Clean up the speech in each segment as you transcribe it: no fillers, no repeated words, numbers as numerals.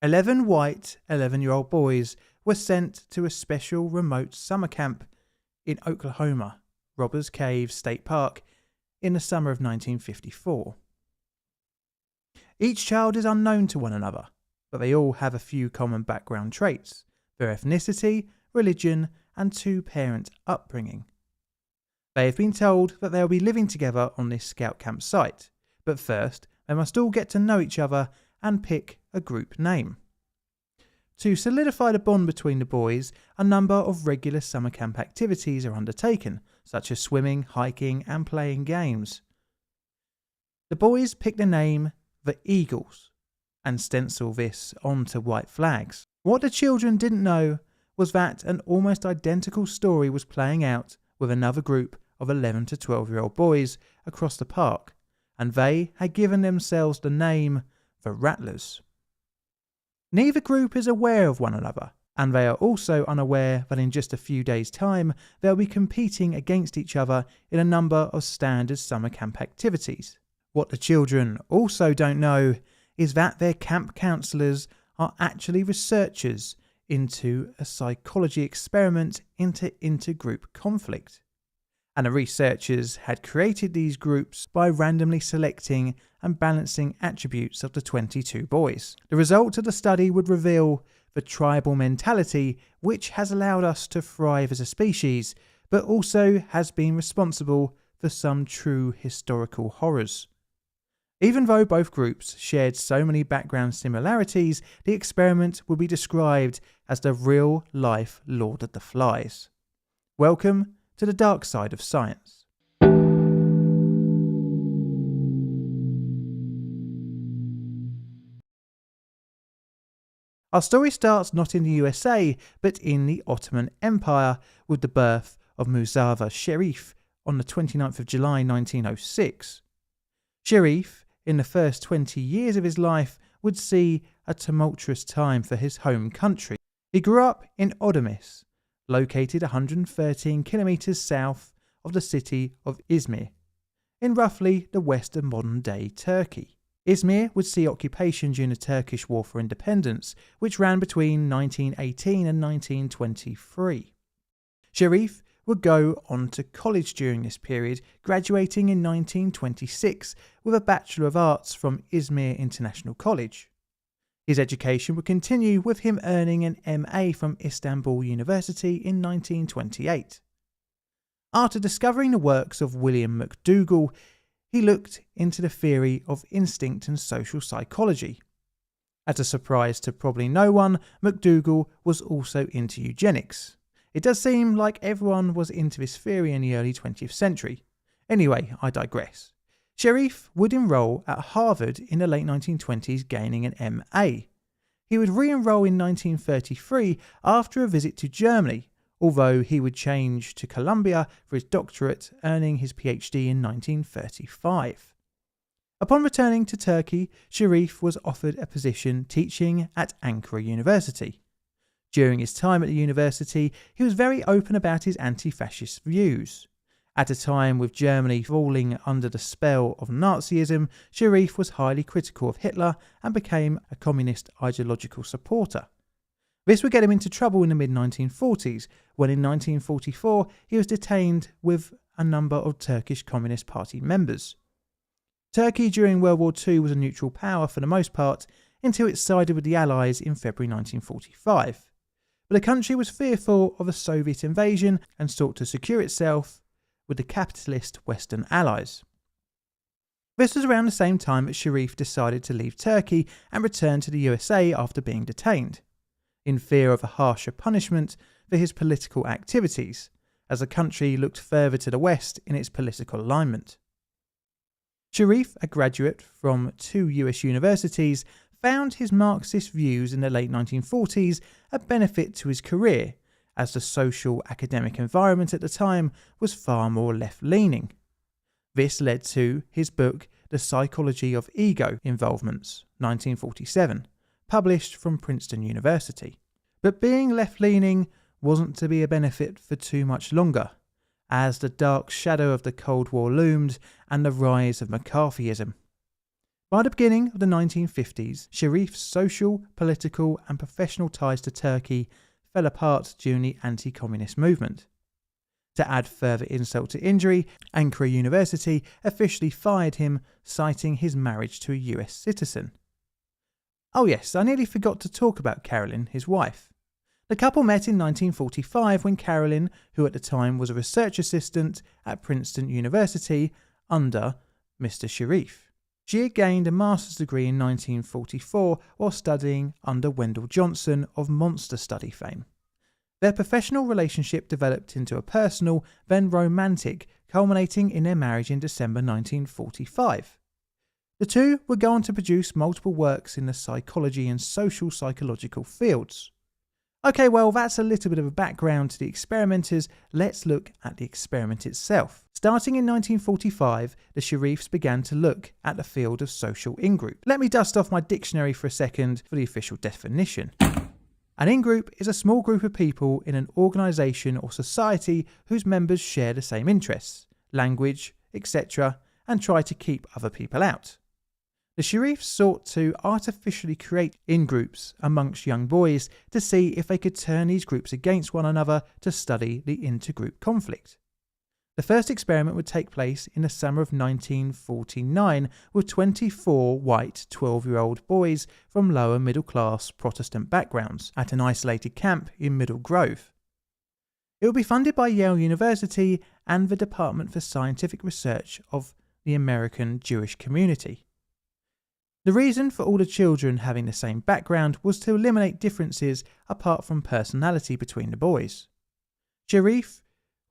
11 white 11-year-old boys were sent to a special remote summer camp in Oklahoma, Robbers Cave State Park, in the summer of 1954. Each child is unknown to one another, but they all have a few common background traits: their ethnicity, religion, and two-parent upbringing. They have been told that they will be living together on this scout camp site, but first they must all get to know each other and pick a group name. To solidify the bond between the boys, a number of regular summer camp activities are undertaken, such as swimming, hiking, and playing games. The boys pick the name the Eagles and stencil this onto white flags. What the children didn't know was that an almost identical story was playing out with another group of 11 to 12-year-old boys across the park, and they had given themselves the name the Rattlers. Neither group is aware of one another, and they are also unaware that in just a few days' time they'll be competing against each other in a number of standard summer camp activities. What the children also don't know is that their camp counsellors are actually researchers into a psychology experiment into intergroup conflict. And the researchers had created these groups by randomly selecting and balancing attributes of the 22 boys. The result of the study would reveal the tribal mentality which has allowed us to thrive as a species, but also has been responsible for some true historical horrors. Even though both groups shared so many background similarities, the experiment would be described as the real-life Lord of the Flies. Welcome to the dark side of science. Our story starts not in the USA, but in the Ottoman Empire, with the birth of Muzafer Sherif on the 29th of July 1906. Sherif, in the first 20 years of his life, would see a tumultuous time for his home country. He grew up in Odomis, located 113 kilometres south of the city of Izmir, in roughly the west of modern-day Turkey. Izmir would see occupation during the Turkish War for Independence, which ran between 1918 and 1923. Sherif would go on to college during this period, graduating in 1926 with a Bachelor of Arts from Izmir International College. His education would continue with him earning an MA from Istanbul University in 1928. After discovering the works of William McDougall, he looked into the theory of instinct and social psychology. As a surprise to probably no one, McDougall was also into eugenics. It does seem like everyone was into this theory in the early 20th century. Anyway, I digress. Sherif would enroll at Harvard in the late 1920s, gaining an MA. He would re-enroll in 1933 after a visit to Germany, although he would change to Columbia for his doctorate, earning his PhD in 1935. Upon returning to Turkey, Sherif was offered a position teaching at Ankara University. During his time at the university, he was very open about his anti-fascist views. At a time with Germany falling under the spell of Nazism, Sherif was highly critical of Hitler and became a communist ideological supporter. This would get him into trouble in the mid-1940s, when in 1944 he was detained with a number of Turkish Communist Party members. Turkey during World War II was a neutral power for the most part, until it sided with the Allies in February 1945. But the country was fearful of a Soviet invasion and sought to secure itself with the capitalist Western Allies. This was around the same time that Sherif decided to leave Turkey and return to the USA after being detained, in fear of a harsher punishment for his political activities, as the country looked further to the west in its political alignment. Sherif, a graduate from 2 US universities, found his Marxist views in the late 1940s a benefit to his career, as the social academic environment at the time was far more left-leaning. This led to his book The Psychology of Ego Involvements, 1947, published from Princeton University. But being left-leaning wasn't to be a benefit for too much longer, as the dark shadow of the Cold War loomed and the rise of McCarthyism. By the beginning of the 1950s, Sherif's social, political and professional ties to Turkey fell apart during the anti-communist movement. To add further insult to injury, Ankara University officially fired him, citing his marriage to a US citizen. Oh yes, I nearly forgot to talk about Carolyn, his wife. The couple met in 1945 when Carolyn, who at the time was a research assistant at Princeton University under Mr. Sherif. She had gained a master's degree in 1944 while studying under Wendell Johnson of monster study fame. Their professional relationship developed into a personal, then romantic, culminating in their marriage in December 1945. The two would go on to produce multiple works in the psychology and social psychological fields. Okay, well, that's a little bit of a background to the experimenters. Let's look at the experiment itself. Starting in 1945, the Sherifs began to look at the field of social in-group. Let me dust off my dictionary for a second for the official definition. An in-group is a small group of people in an organisation or society whose members share the same interests, language, etc., and try to keep other people out. The Sherifs sought to artificially create in-groups amongst young boys to see if they could turn these groups against one another to study the intergroup conflict. The first experiment would take place in the summer of 1949 with 24 white 12-year-old boys from lower middle-class Protestant backgrounds at an isolated camp in Middle Grove. It would be funded by Yale University and the Department for Scientific Research of the American Jewish Community. The reason for all the children having the same background was to eliminate differences apart from personality between the boys. Sherif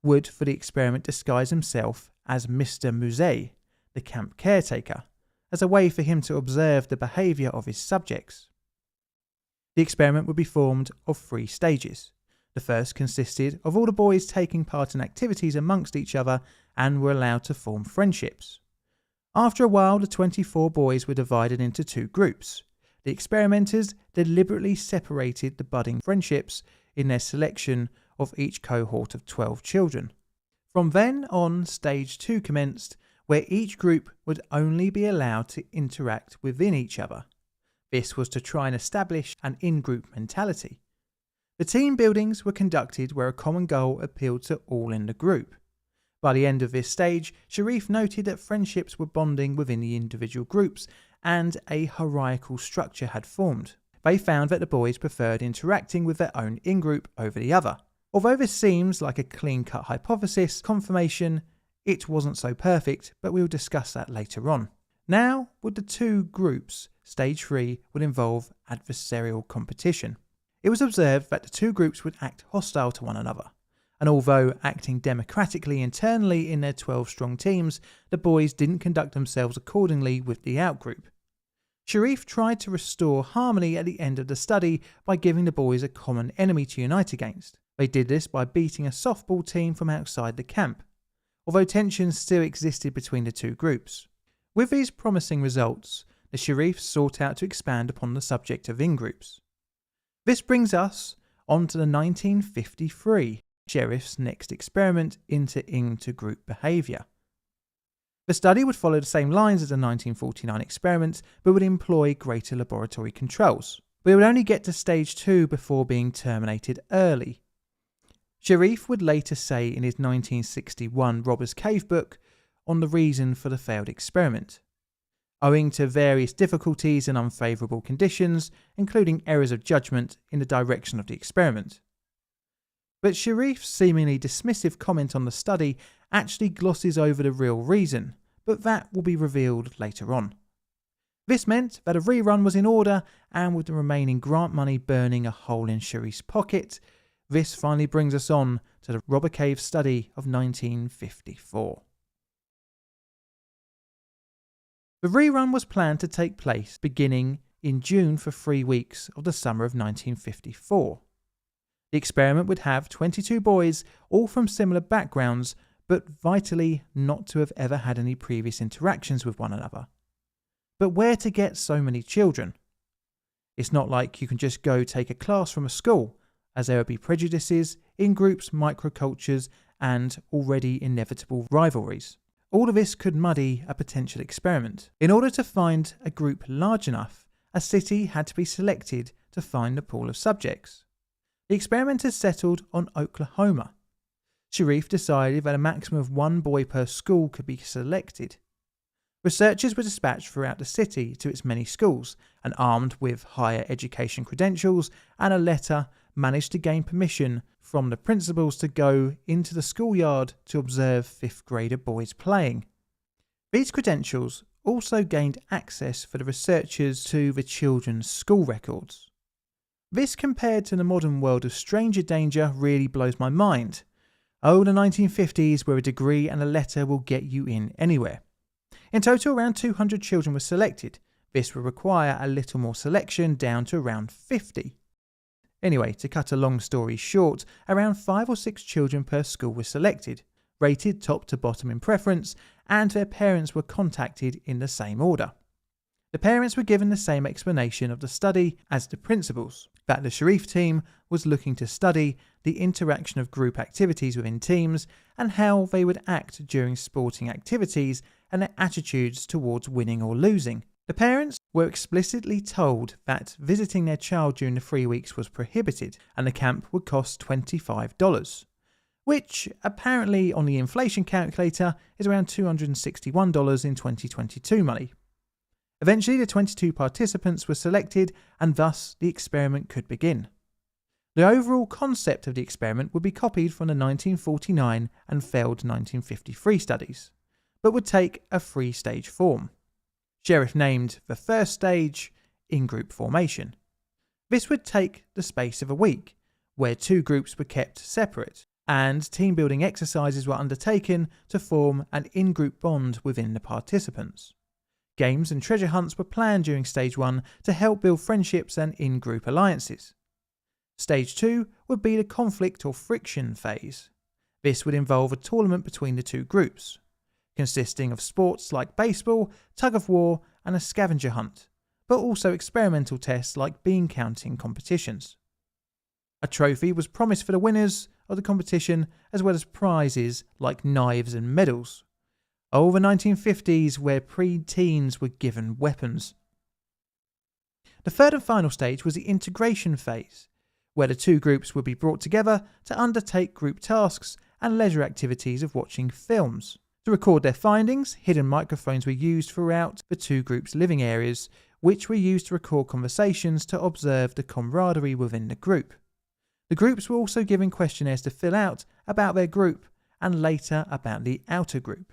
would, for the experiment, disguise himself as Mr. Muzay, the camp caretaker, as a way for him to observe the behaviour of his subjects. The experiment would be formed of 3 stages. The first consisted of all the boys taking part in activities amongst each other and were allowed to form friendships. After a while, the 24 boys were divided into 2 groups. The experimenters deliberately separated the budding friendships in their selection of each cohort of 12 children. From then on, stage 2 commenced, where each group would only be allowed to interact within each other. This was to try and establish an in-group mentality. The team buildings were conducted where a common goal appealed to all in the group. By the end of this stage, Sherif noted that friendships were bonding within the individual groups and a hierarchical structure had formed. They found that the boys preferred interacting with their own in-group over the other. Although this seems like a clean-cut hypothesis confirmation, it wasn't so perfect, but we'll discuss that later on. Now, with the 2 groups, stage 3 would involve adversarial competition. It was observed that the 2 groups would act hostile to one another. And although acting democratically internally in their 12-strong teams, the boys didn't conduct themselves accordingly with the outgroup. Sherif tried to restore harmony at the end of the study by giving the boys a common enemy to unite against. They did this by beating a softball team from outside the camp, although tensions still existed between the 2 groups. With these promising results, the Sherifs sought out to expand upon the subject of in-groups. This brings us on to the 1953 Sherif's next experiment into intergroup behaviour. The study would follow the same lines as the 1949 experiment, but would employ greater laboratory controls. But it would only get to stage 2 before being terminated early. Sherif would later say in his 1961 Robber's Cave book on the reason for the failed experiment. Owing to various difficulties and unfavourable conditions, including errors of judgment in the direction of the experiment. But Sherif's seemingly dismissive comment on the study actually glosses over the real reason, but that will be revealed later on. This meant that a rerun was in order, and with the remaining grant money burning a hole in Sherif's pocket, this finally brings us on to the Robber Cave study of 1954. The rerun was planned to take place beginning in June for 3 weeks of the summer of 1954. The experiment would have 22 boys, all from similar backgrounds, but vitally not to have ever had any previous interactions with one another. But where to get so many children? It's not like you can just go take a class from a school, as there would be prejudices, in-groups, microcultures, and already inevitable rivalries. All of this could muddy a potential experiment. In order to find a group large enough, a city had to be selected to find the pool of subjects. The experimenters settled on Oklahoma. Sherif decided that a maximum of 1 boy per school could be selected. Researchers were dispatched throughout the city to its many schools, and armed with higher education credentials and a letter, managed to gain permission from the principals to go into the schoolyard to observe 5th grader boys playing. These credentials also gained access for the researchers to the children's school records. This, compared to the modern world of stranger danger, really blows my mind. Oh, the 1950s, where a degree and a letter will get you in anywhere. In total, around 200 children were selected. This would require a little more selection, down to around 50. Anyway, to cut a long story short, around 5 or 6 children per school were selected, rated top to bottom in preference, and their parents were contacted in the same order. The parents were given the same explanation of the study as the principals, that the Sherif team was looking to study the interaction of group activities within teams and how they would act during sporting activities and their attitudes towards winning or losing. The parents were explicitly told that visiting their child during the 3 weeks was prohibited and the camp would cost $25, which apparently on the inflation calculator is around $261 in 2022 money. Eventually, the 22 participants were selected and thus the experiment could begin. The overall concept of the experiment would be copied from the 1949 and failed 1953 studies, but would take a 3-stage form. Sherif named the first stage in-group formation. This would take the space of a week, where 2 groups were kept separate, and team-building exercises were undertaken to form an in-group bond within the participants. Games and treasure hunts were planned during Stage 1 to help build friendships and in-group alliances. Stage 2 would be the conflict or friction phase. This would involve a tournament between the 2 groups, consisting of sports like baseball, tug-of-war, and a scavenger hunt, but also experimental tests like bean counting competitions. A trophy was promised for the winners of the competition, as well as prizes like knives and medals. Oh, the 1950s, where pre-teens were given weapons. The third and final stage was the integration phase, where the 2 groups would be brought together to undertake group tasks and leisure activities of watching films. To record their findings, hidden microphones were used throughout the 2 groups' living areas, which were used to record conversations to observe the camaraderie within the group. The groups were also given questionnaires to fill out about their group and later about the outer group.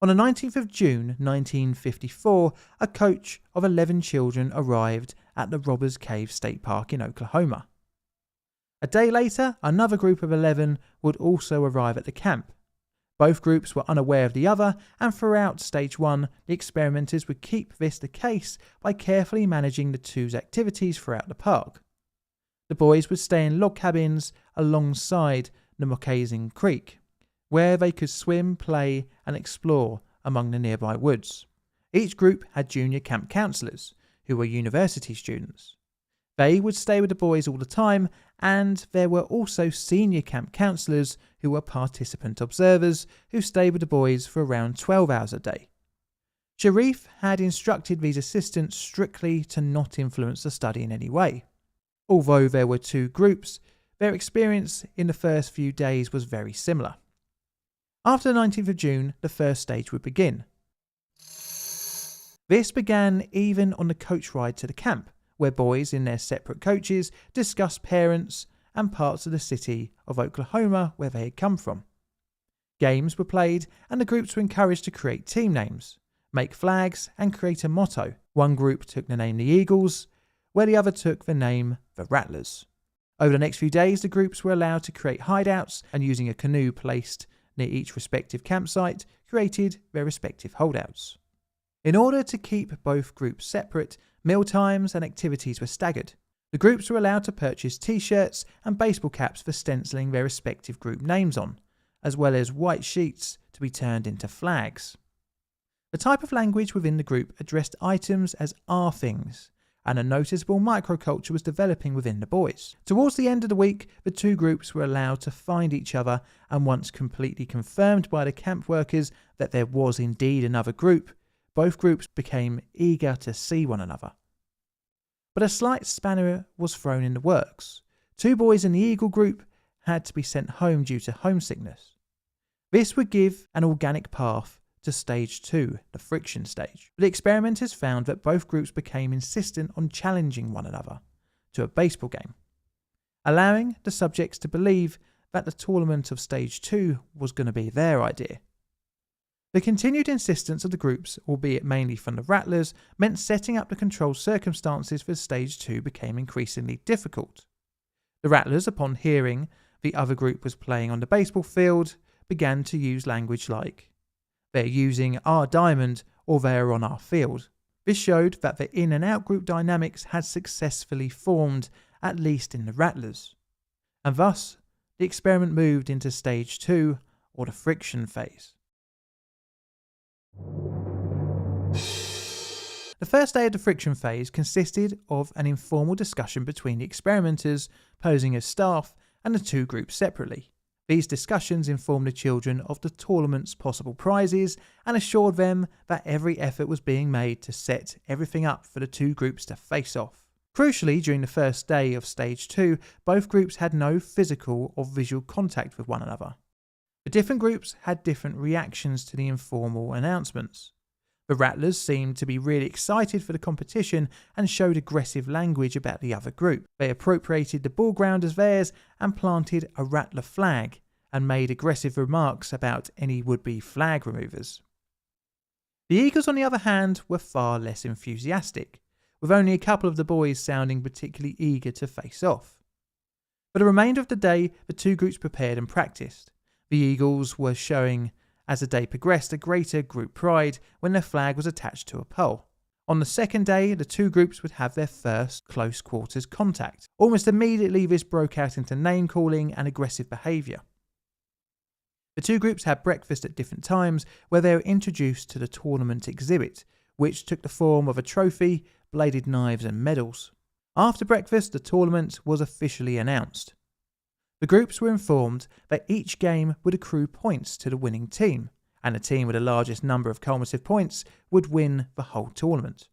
On the 19th of June 1954, a coach of 11 children arrived at the Robbers Cave State Park in Oklahoma. A day later, another group of 11 would also arrive at the camp. Both groups were unaware of the other, and throughout Stage 1, the experimenters would keep this the case by carefully managing the 2's activities throughout the park. The boys would stay in log cabins alongside the Moccasin Creek, where they could swim, play, and explore among the nearby woods. Each group had junior camp counselors, who were university students. They would stay with the boys all the time, and there were also senior camp counselors who were participant observers who stayed with the boys for around 12 hours a day. Sherif had instructed these assistants strictly to not influence the study in any way. Although there were 2 groups, their experience in the first few days was very similar. After the 19th of June, the first stage would begin. This began even on the coach ride to the camp, where boys in their separate coaches discussed parents and parts of the city of Oklahoma where they had come from. Games were played and the groups were encouraged to create team names, make flags and create a motto. One group took the name the Eagles, where the other took the name the Rattlers. Over the next few days, the groups were allowed to create hideouts and, using a canoe placed near each respective campsite, created their respective holdouts. In order to keep both groups separate, meal times and activities were staggered. The groups were allowed to purchase t-shirts and baseball caps for stenciling their respective group names on, as well as white sheets to be turned into flags. The type of language within the group addressed items as our things, and a noticeable microculture was developing within the boys. Towards the end of the week, the two groups were allowed to find each other, and once completely confirmed by the camp workers that there was indeed another group, both groups became eager to see one another. But a slight spanner was thrown in the works. Two boys in the Eagle group had to be sent home due to homesickness. This would give an organic path to stage 2, the friction stage. The experimenters found that both groups became insistent on challenging one another to a baseball game, allowing the subjects to believe that the tournament of stage 2 was going to be their idea. The continued insistence of the groups, albeit mainly from the Rattlers, meant setting up the controlled circumstances for stage 2 became increasingly difficult. The Rattlers, upon hearing the other group was playing on the baseball field, began to use language like, "They're using our diamond," or "they're on our field." This showed that the in and out group dynamics had successfully formed, at least in the Rattlers. And thus, the experiment moved into stage 2, or the friction phase. The first day of the friction phase consisted of an informal discussion between the experimenters, posing as staff, and the two groups separately. These discussions informed the children of the tournament's possible prizes and assured them that every effort was being made to set everything up for the two groups to face off. Crucially, during the first day of stage 2, both groups had no physical or visual contact with one another. The different groups had different reactions to the informal announcements. The Rattlers seemed to be really excited for the competition and showed aggressive language about the other group. They appropriated the ball ground as theirs and planted a Rattler flag and made aggressive remarks about any would-be flag removers. The Eagles, on the other hand, were far less enthusiastic, with only a couple of the boys sounding particularly eager to face off. For the remainder of the day, the two groups prepared and practiced. The Eagles were showing, as the day progressed, a greater group pride when their flag was attached to a pole. On the second day, the two groups would have their first close quarters contact. Almost immediately, this broke out into name-calling and aggressive behaviour. The two groups had breakfast at different times, where they were introduced to the tournament exhibit, which took the form of a trophy, bladed knives and medals. After breakfast, the tournament was officially announced. The groups were informed that each game would accrue points to the winning team, and the team with the largest number of cumulative points would win the whole tournament.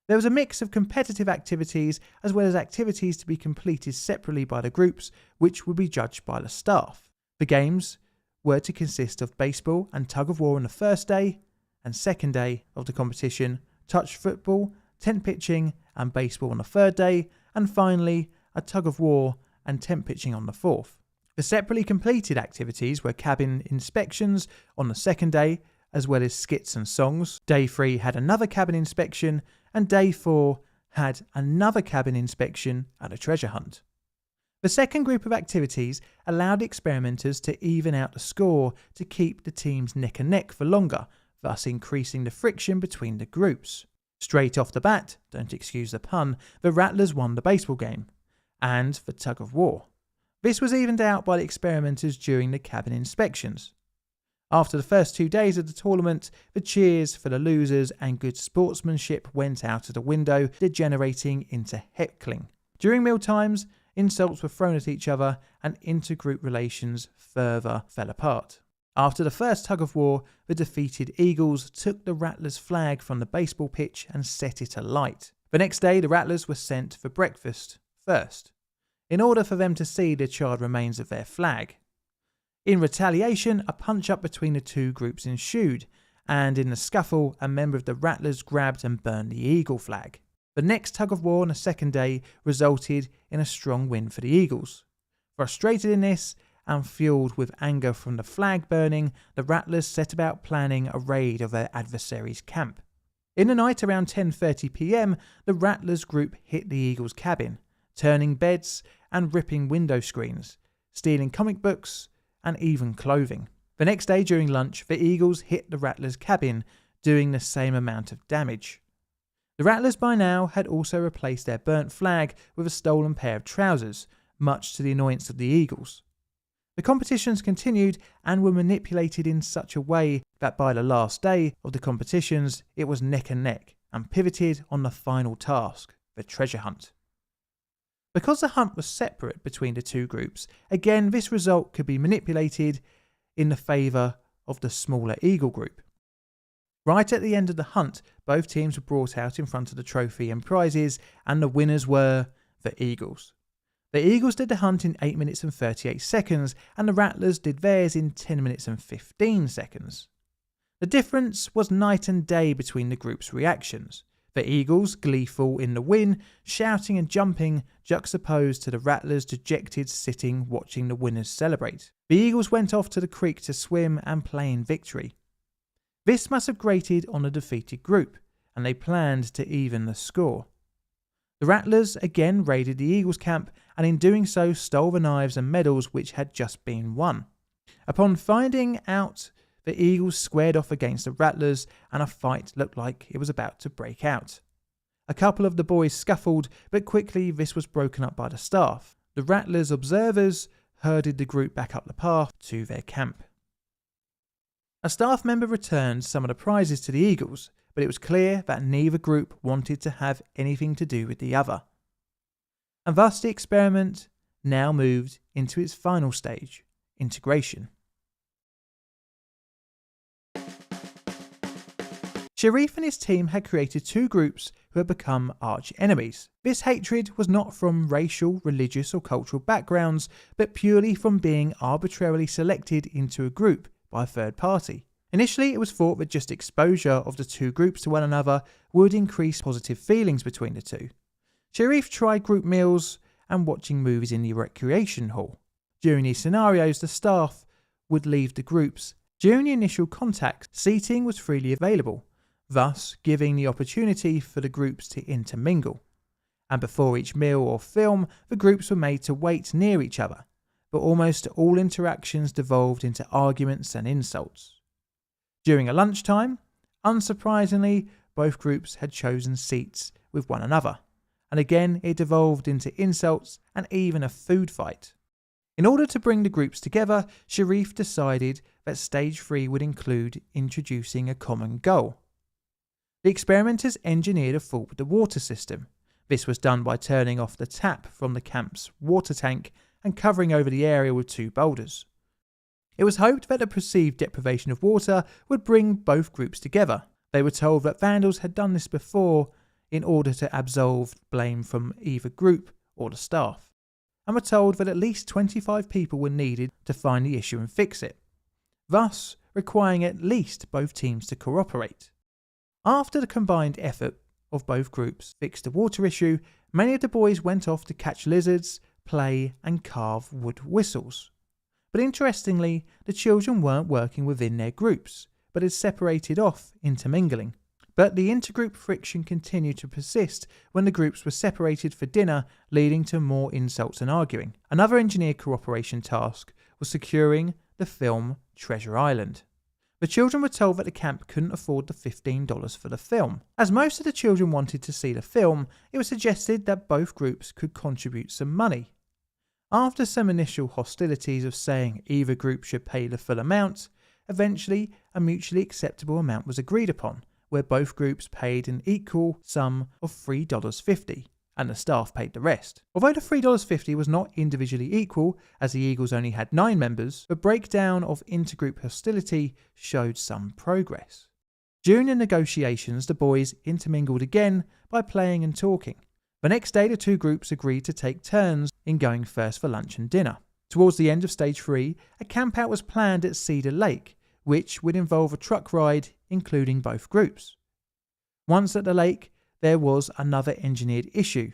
There was a mix of competitive activities as well as activities to be completed separately by the groups, which would be judged by the staff. The games were to consist of baseball and tug of war on the first day, and second day of the competition, touch football, tent pitching and baseball on the third day, and finally a tug of war and tent pitching on the fourth. The separately completed activities were cabin inspections on the second day, as well as skits and songs. Day 3 had another cabin inspection, and day 4 had another cabin inspection and a treasure hunt. The second group of activities allowed the experimenters to even out the score to keep the teams neck and neck for longer, thus increasing the friction between the groups. Straight off the bat, don't excuse the pun, the Rattlers won the baseball game and the tug of war. This was evened out by the experimenters during the cabin inspections. After the first 2 days of the tournament, the cheers for the losers and good sportsmanship went out of the window, degenerating into heckling. During meal times, insults were thrown at each other and intergroup relations further fell apart. After the first tug of war, the defeated Eagles took the Rattlers' flag from the baseball pitch and set it alight. The next day, the Rattlers were sent for breakfast first, in order for them to see the charred remains of their flag. In retaliation, a punch-up between the two groups ensued, and in the scuffle, a member of the Rattlers grabbed and burned the Eagle flag. The next tug of war on the second day resulted in a strong win for the Eagles. Frustrated in this, and fueled with anger from the flag burning, the Rattlers set about planning a raid of their adversary's camp. In the night around 10:30 p.m, the Rattlers group hit the Eagles' cabin, turning beds and ripping window screens, stealing comic books and even clothing. The next day during lunch, the Eagles hit the Rattlers' cabin, doing the same amount of damage. The Rattlers by now had also replaced their burnt flag with a stolen pair of trousers, much to the annoyance of the Eagles. The competitions continued and were manipulated in such a way that by the last day of the competitions it was neck and neck and pivoted on the final task, the treasure hunt. Because the hunt was separate between the two groups, again this result could be manipulated in the favour of the smaller eagle group. Right at the end of the hunt, both teams were brought out in front of the trophy and prizes, and the winners were the Eagles. The Eagles did the hunt in 8 minutes and 38 seconds, and the Rattlers did theirs in 10 minutes and 15 seconds. The difference was night and day between the groups' reactions. The Eagles, gleeful in the win, shouting and jumping, juxtaposed to the Rattlers dejected sitting watching the winners celebrate. The Eagles went off to the creek to swim and play in victory. This must have grated on the defeated group, and they planned to even the score. The Rattlers again raided the Eagles' camp, and in doing so stole the knives and medals which had just been won. Upon finding out, the Eagles squared off against the Rattlers, and a fight looked like it was about to break out. A couple of the boys scuffled, but quickly this was broken up by the staff. The Rattlers' observers herded the group back up the path to their camp. A staff member returned some of the prizes to the Eagles, but it was clear that neither group wanted to have anything to do with the other. And thus the experiment now moved into its final stage, integration. Sherif and his team had created two groups who had become arch enemies. This hatred was not from racial, religious or cultural backgrounds, but purely from being arbitrarily selected into a group by a third party. Initially, it was thought that just exposure of the two groups to one another would increase positive feelings between the two. Sherif tried group meals and watching movies in the recreation hall. During these scenarios, the staff would leave the groups. During the initial contact, seating was freely available, thus giving the opportunity for the groups to intermingle. And before each meal or film, the groups were made to wait near each other, but almost all interactions devolved into arguments and insults. During a lunchtime, unsurprisingly, both groups had chosen seats with one another, and again it devolved into insults and even a food fight. In order to bring the groups together, Sherif decided that stage 3 would include introducing a common goal. The experimenters engineered a fault with the water system. This was done by turning off the tap from the camp's water tank and covering over the area with two boulders. It was hoped that the perceived deprivation of water would bring both groups together. They were told that vandals had done this before in order to absolve blame from either group or the staff, and were told that at least 25 people were needed to find the issue and fix it, thus requiring at least both teams to cooperate. After the combined effort of both groups fixed the water issue, many of the boys went off to catch lizards, play and carve wood whistles. But interestingly, the children weren't working within their groups, but had separated off, intermingling. But the intergroup friction continued to persist when the groups were separated for dinner, leading to more insults and arguing. Another engineer cooperation task was securing the film Treasure Island. The children were told that the camp couldn't afford the $15 for the film. As most of the children wanted to see the film, it was suggested that both groups could contribute some money. After some initial hostilities of saying either group should pay the full amount, eventually a mutually acceptable amount was agreed upon, where both groups paid an equal sum of $3.50, and the staff paid the rest. Although the $3.50 was not individually equal, as the Eagles only had 9 members, the breakdown of intergroup hostility showed some progress. During the negotiations, the boys intermingled again by playing and talking. The next day, the two groups agreed to take turns in going first for lunch and dinner. Towards the end of stage 3, a campout was planned at Cedar Lake, which would involve a truck ride including both groups. Once at the lake, there was another engineered issue,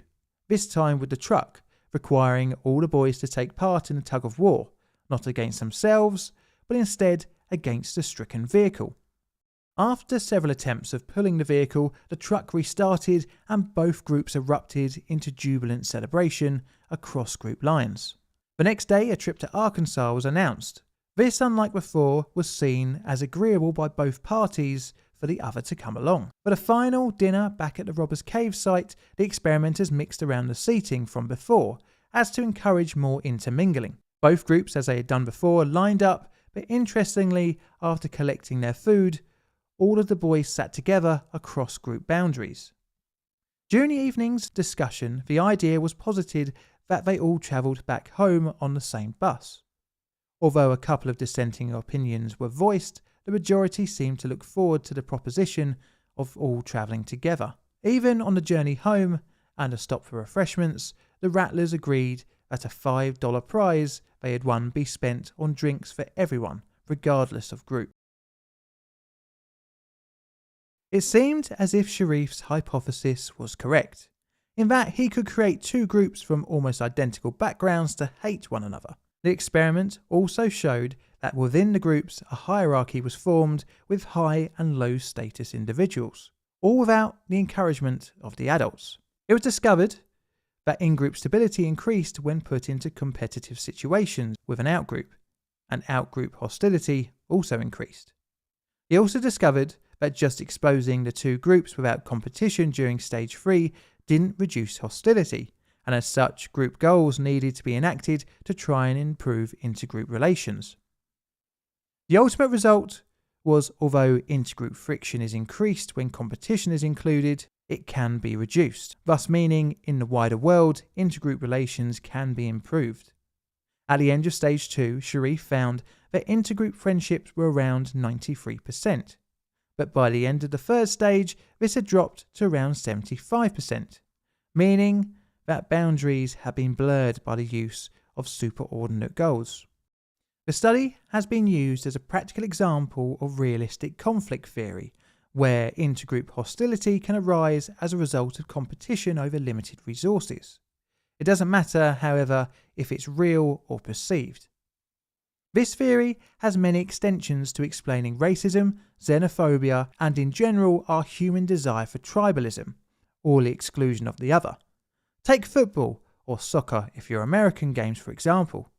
this time with the truck, requiring all the boys to take part in a tug of war, not against themselves, but instead against the stricken vehicle. After several attempts of pulling the vehicle, the truck restarted and both groups erupted into jubilant celebration across group lines. The next day, a trip to Arkansas was announced. This, unlike before, was seen as agreeable by both parties for the other to come along. For the final dinner back at the Robbers Cave site, the experimenters mixed around the seating from before, as to encourage more intermingling. Both groups, as they had done before, lined up, but interestingly, after collecting their food, all of the boys sat together across group boundaries. During the evening's discussion, the idea was posited that they all travelled back home on the same bus. Although a couple of dissenting opinions were voiced, the majority seemed to look forward to the proposition of all travelling together. Even on the journey home and a stop for refreshments, the Rattlers agreed that a $5 prize they had won be spent on drinks for everyone, regardless of group. It seemed as if Sherif's hypothesis was correct, in that he could create two groups from almost identical backgrounds to hate one another. The experiment also showed that within the groups a hierarchy was formed with high and low status individuals, all without the encouragement of the adults. It was discovered that in-group stability increased when put into competitive situations with an outgroup, and outgroup hostility also increased. He also discovered that just exposing the two groups without competition during stage 3 didn't reduce hostility, and as such, group goals needed to be enacted to try and improve intergroup relations. The ultimate result was, although intergroup friction is increased when competition is included, it can be reduced, thus meaning in the wider world, intergroup relations can be improved. At the end of stage 2, Sherif found that intergroup friendships were around 93%, but by the end of the third stage, this had dropped to around 75%, meaning that boundaries have been blurred by the use of superordinate goals. The study has been used as a practical example of realistic conflict theory, where intergroup hostility can arise as a result of competition over limited resources. It doesn't matter, however, if it's real or perceived. This theory has many extensions to explaining racism, xenophobia, and in general our human desire for tribalism, or the exclusion of the other. Take football, or soccer if you're American games for example.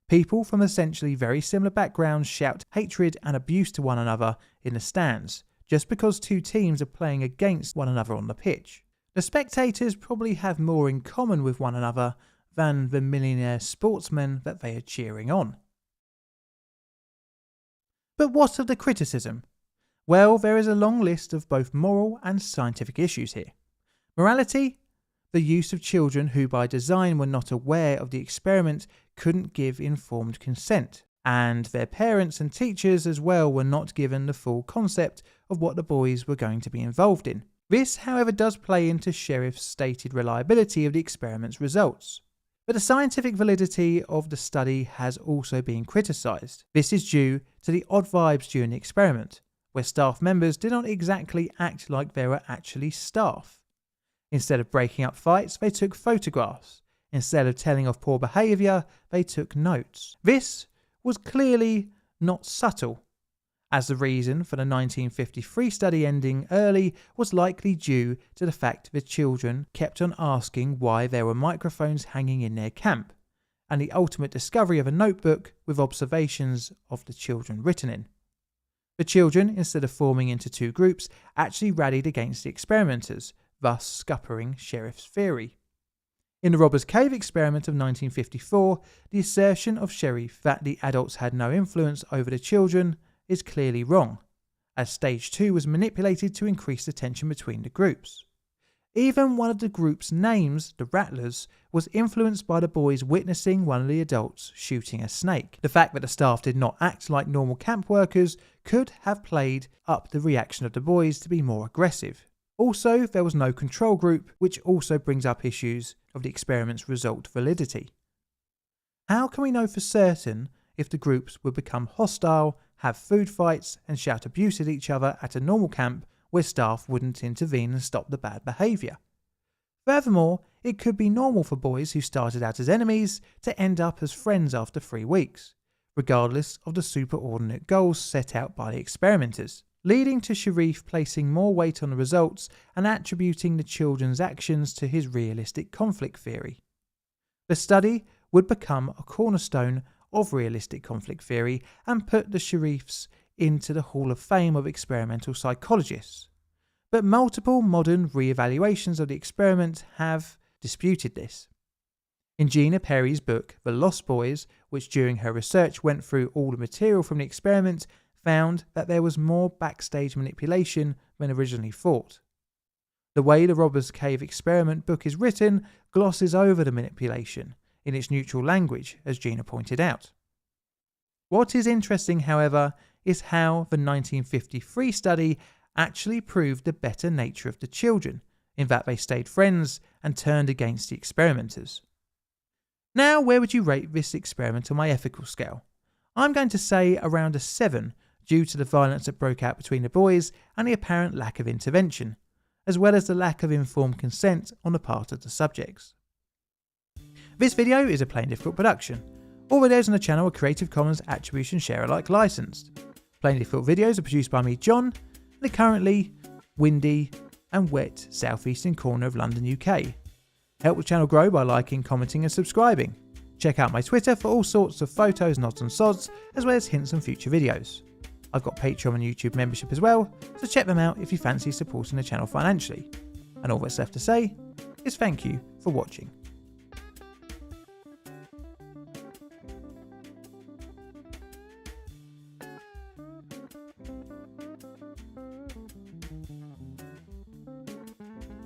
People from essentially very similar backgrounds shout hatred and abuse to one another in the stands, just because two teams are playing against one another on the pitch. The spectators probably have more in common with one another than the millionaire sportsmen that they are cheering on. But what of the criticism? Well, there is a long list of both moral and scientific issues here. Morality: the use of children who by design were not aware of the experiment couldn't give informed consent, and their parents and teachers as well were not given the full concept of what the boys were going to be involved in. This, however, does play into Sherif's stated reliability of the experiment's results. But the scientific validity of the study has also been criticised. This is due to the odd vibes during the experiment, where staff members did not exactly act like they were actually staff. Instead of breaking up fights, they took photographs. Instead of telling of poor behaviour, they took notes. This was clearly not subtle, as the reason for the 1953 study ending early was likely due to the fact the children kept on asking why there were microphones hanging in their camp, and the ultimate discovery of a notebook with observations of the children written in. The children, instead of forming into two groups, actually rallied against the experimenters, thus scuppering Sherif's theory. In the Robbers Cave experiment of 1954, the assertion of Sherif that the adults had no influence over the children is clearly wrong, as stage 2 was manipulated to increase the tension between the groups. Even one of the group's names, the Rattlers, was influenced by the boys witnessing one of the adults shooting a snake. The fact that the staff did not act like normal camp workers could have played up the reaction of the boys to be more aggressive. Also, there was no control group, which also brings up issues of the experiment's result validity. How can we know for certain if the groups would become hostile, have food fights, and shout abuse at each other at a normal camp where staff wouldn't intervene and stop the bad behaviour? Furthermore, it could be normal for boys who started out as enemies to end up as friends after 3 weeks, regardless of the superordinate goals set out by the experimenters, leading to Sherif placing more weight on the results and attributing the children's actions to his realistic conflict theory. The study would become a cornerstone of realistic conflict theory and put the Sherifs into the Hall of Fame of experimental psychologists. But multiple modern re-evaluations of the experiment have disputed this. In Gina Perry's book, The Lost Boys, which during her research went through all the material from the experiment, found that there was more backstage manipulation than originally thought. The way the Robbers Cave experiment book is written glosses over the manipulation in its neutral language, as Gina pointed out. What is interesting, however, is how the 1953 study actually proved the better nature of the children, in that they stayed friends and turned against the experimenters. Now, where would you rate this experiment on my ethical scale? I'm going to say around a 7 due to the violence that broke out between the boys and the apparent lack of intervention, as well as the lack of informed consent on the part of the subjects. This video is a Plain Difficult production. All videos on the channel are Creative Commons Attribution Share Alike licensed. Plain Difficult videos are produced by me, John, in the currently windy and wet southeastern corner of London, UK. Help the channel grow by liking, commenting and subscribing. Check out my Twitter for all sorts of photos, nods and sods, as well as hints on future videos. I've got Patreon and YouTube membership as well, so check them out if you fancy supporting the channel financially. And all that's left to say is thank you for watching.